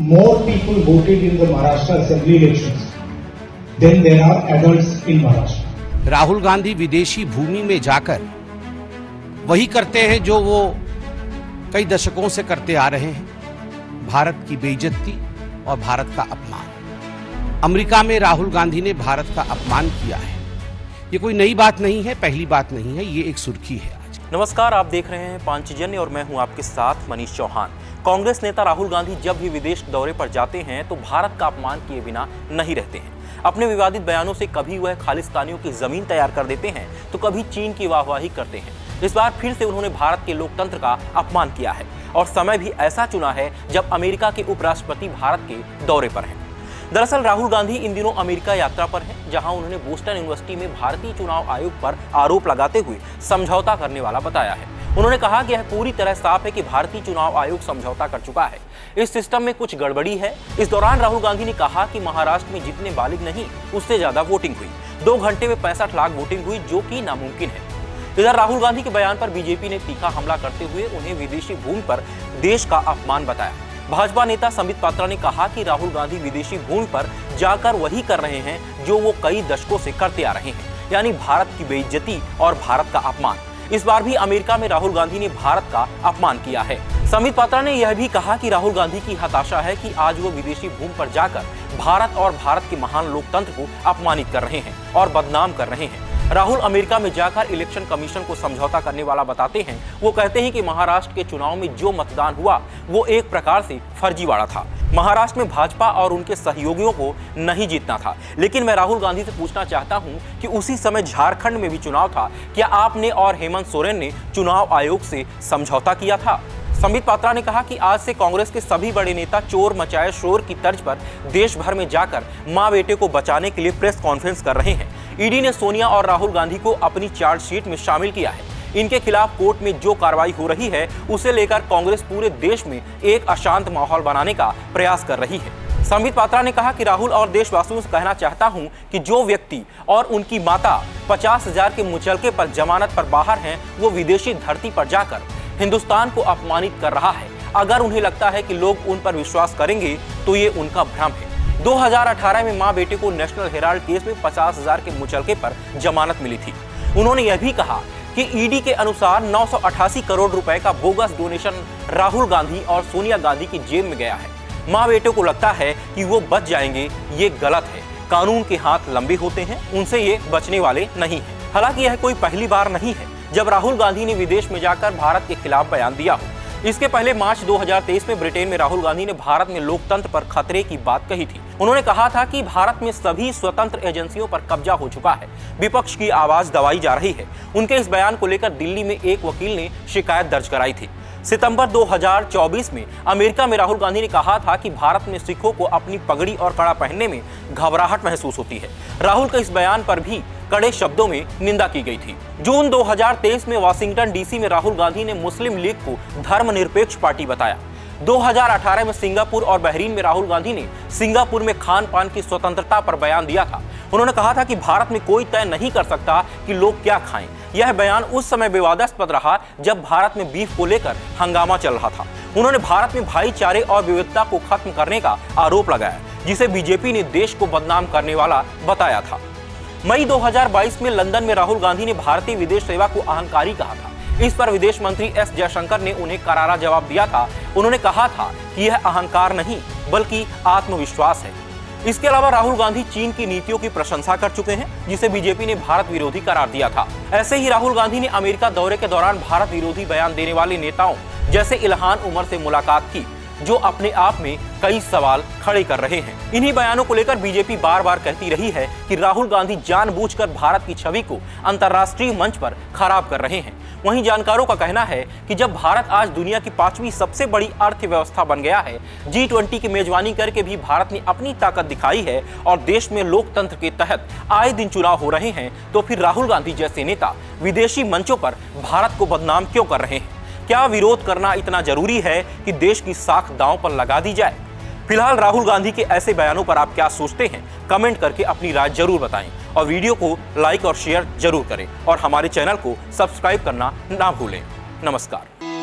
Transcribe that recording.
more people voted in the Maharashtra Assembly elections than there are adults in Maharashtra. Rahul Gandhi विदेशी भूमि में जाकर वही करते हैं जो वो कई दशकों से करते आ रहे हैं, भारत की बेइज्जती और भारत का अपमान। अमेरिका में राहुल गांधी ने भारत का अपमान किया है। ये कोई नई बात नहीं है, पहली बात नहीं है, ये एक सुर्खी है आज। नमस्कार, आप देख रहे हैं पांचजन्य और मैं हूं आपके साथ मनीष चौहान। कांग्रेस नेता राहुल गांधी जब भी विदेश दौरे पर जाते हैं तो भारत का अपमान किए बिना नहीं रहते हैं। अपने विवादित बयानों से कभी वह खालिस्तानियों की जमीन तैयार कर देते हैं तो कभी चीन की वाहवाही करते हैं। इस बार फिर से उन्होंने भारत के लोकतंत्र का अपमान किया है और समय भी ऐसा चुना है जब अमेरिका के उपराष्ट्रपति भारत के दौरे पर हैं। दरअसल राहुल गांधी इन दिनों अमेरिका यात्रा पर हैं, जहां उन्होंने बोस्टन यूनिवर्सिटी में भारतीय चुनाव आयोग पर आरोप लगाते हुए समझौता करने वाला बताया है। उन्होंने कहा कि यह पूरी तरह साफ है कि भारतीय चुनाव आयोग समझौता कर चुका है, इस सिस्टम में कुछ गड़बड़ी है। इस दौरान राहुल गांधी ने कहा कि महाराष्ट्र में जितने बालिग नहीं उससे ज्यादा वोटिंग हुई, 2 घंटे में 65 लाख वोटिंग हुई, जो कि नामुमकिन है। इधर राहुल गांधी के बयान पर बीजेपी ने तीखा हमला करते हुए उन्हें विदेशी भूमि पर देश का अपमान बताया। भाजपा नेता संबित पात्रा ने कहा कि राहुल गांधी विदेशी भूमि पर जाकर वही कर रहे हैं जो वो कई दशकों से करते आ रहे हैं, यानी भारत की बेइज्जती और भारत का अपमान। इस बार भी अमेरिका में राहुल गांधी ने भारत का अपमान किया है। संबित पात्रा ने यह भी कहा कि राहुल गांधी की हताशा है कि आज वो विदेशी भूमि पर जाकर भारत और भारत के महान लोकतंत्र को अपमानित कर रहे हैं और बदनाम कर रहे हैं। राहुल अमेरिका में जाकर इलेक्शन कमीशन को समझौता करने वाला बताते हैं। वो कहते हैं कि महाराष्ट्र के चुनाव में जो मतदान हुआ वो एक प्रकार से फर्जीवाड़ा था। महाराष्ट्र में भाजपा और उनके सहयोगियों को नहीं जीतना था। लेकिन मैं राहुल गांधी से पूछना चाहता हूं कि उसी समय झारखंड में भी चुनाव था, क्या आपने और हेमंत सोरेन ने चुनाव आयोग से समझौता किया था? संबित पात्रा ने कहा कि आज से कांग्रेस के सभी बड़े नेता चोर मचाए शोर की तर्ज पर देश भर में जाकर मां बेटे को बचाने के लिए प्रेस कॉन्फ्रेंस कर रहे हैं। ईडी ने सोनिया और राहुल गांधी को अपनी चार्जशीट में शामिल किया है। इनके खिलाफ कोर्ट में जो कार्रवाई हो रही है उसे लेकर कांग्रेस पूरे देश में एक अशांत माहौल बनाने का प्रयास कर रही है। संबित पात्रा ने कहा कि राहुल और देशवासियों से कहना चाहता हूं कि जो व्यक्ति और उनकी माता 50,000 के मुचलके पर जमानत पर बाहर हैं, वो विदेशी धरती पर जाकर हिंदुस्तान को अपमानित कर रहा है। अगर उन्हें लगता है कि लोग उन पर विश्वास करेंगे तो ये उनका भ्रम है। 2018 में मां बेटे को नेशनल हेराल्ड केस में 50,000 के मुचलके पर जमानत मिली थी। उन्होंने यह भी कहा कि ईडी के अनुसार 988 करोड़ रुपए का बोगस डोनेशन राहुल गांधी और सोनिया गांधी की जेब में गया है। मां बेटे को लगता है कि वो बच जाएंगे, ये गलत है। कानून के हाथ लंबे होते हैं, उनसे ये बचने वाले नहीं है। हालांकि यह कोई पहली बार नहीं है जब राहुल गांधी ने विदेश में जाकर भारत के खिलाफ बयान दिया हो। इसके पहले मार्च 2023 में ब्रिटेन में राहुल गांधी ने भारत में लोकतंत्र पर खतरे की बात कही थी। उन्होंने कहा था कि भारत में सभी स्वतंत्र एजेंसियों पर कब्जा हो चुका है, विपक्ष की आवाज दबाई जा रही है। उनके इस बयान को लेकर दिल्ली में एक वकील ने शिकायत दर्ज कराई थी। सितंबर 2024 में अमेरिका में राहुल गांधी ने कहा था कि भारत में सिखों को अपनी पगड़ी और कड़ा पहनने में घबराहट महसूस होती है। राहुल के इस बयान पर भी कड़े शब्दों में निंदा की गई थी। जून 2023 में वाशिंगटन डीसी में राहुल गांधी ने मुस्लिम लीग को धर्मनिरपेक्ष पार्टी बताया। 2018 में सिंगापुर और बहरीन में राहुल गांधी ने सिंगापुर में खान पान की स्वतंत्रता पर बयान दिया था। उन्होंने कहा था कि भारत में कोई तय नहीं कर सकता कि लोग क्या खाएं। यह बयान उस समय विवादास्पद रहा जब भारत में बीफ को लेकर हंगामा चल रहा था। उन्होंने भारत में भाईचारे और विविधता को खत्म करने का आरोप लगाया, जिसे बीजेपी ने देश को बदनाम करने वाला बताया था। मई 2022 में लंदन में राहुल गांधी ने भारतीय विदेश सेवा को अहंकारी कहा था। इस पर विदेश मंत्री एस जयशंकर ने उन्हें करारा जवाब दिया था। उन्होंने कहा था कि यह अहंकार नहीं बल्कि आत्मविश्वास है। इसके अलावा राहुल गांधी चीन की नीतियों की प्रशंसा कर चुके हैं, जिसे बीजेपी ने भारत विरोधी करार दिया था। ऐसे ही राहुल गांधी ने अमेरिका दौरे के दौरान भारत विरोधी बयान देने वाले नेताओं जैसे इल्हान उमर से मुलाकात की, जो अपने आप में कई सवाल खड़े कर रहे हैं। इन्हीं बयानों को लेकर बीजेपी बार बार कहती रही है कि राहुल गांधी जानबूझकर भारत की छवि को अंतर्राष्ट्रीय मंच पर खराब कर रहे हैं। वहीं जानकारों का कहना है कि जब भारत आज दुनिया की 5वीं सबसे बड़ी अर्थव्यवस्था बन गया है, G20 की मेजबानी करके भी भारत ने अपनी ताकत दिखाई है और देश में लोकतंत्र के तहत आए दिन चुनाव हो रहे हैं, तो फिर राहुल गांधी जैसे नेता विदेशी मंचों पर भारत को बदनाम क्यों कर रहे हैं? क्या विरोध करना इतना जरूरी है कि देश की साख दांव पर लगा दी जाए? फिलहाल राहुल गांधी के ऐसे बयानों पर आप क्या सोचते हैं? कमेंट करके अपनी राय जरूर बताएं और वीडियो को लाइक और शेयर जरूर करें और हमारे चैनल को सब्सक्राइब करना ना भूलें। नमस्कार।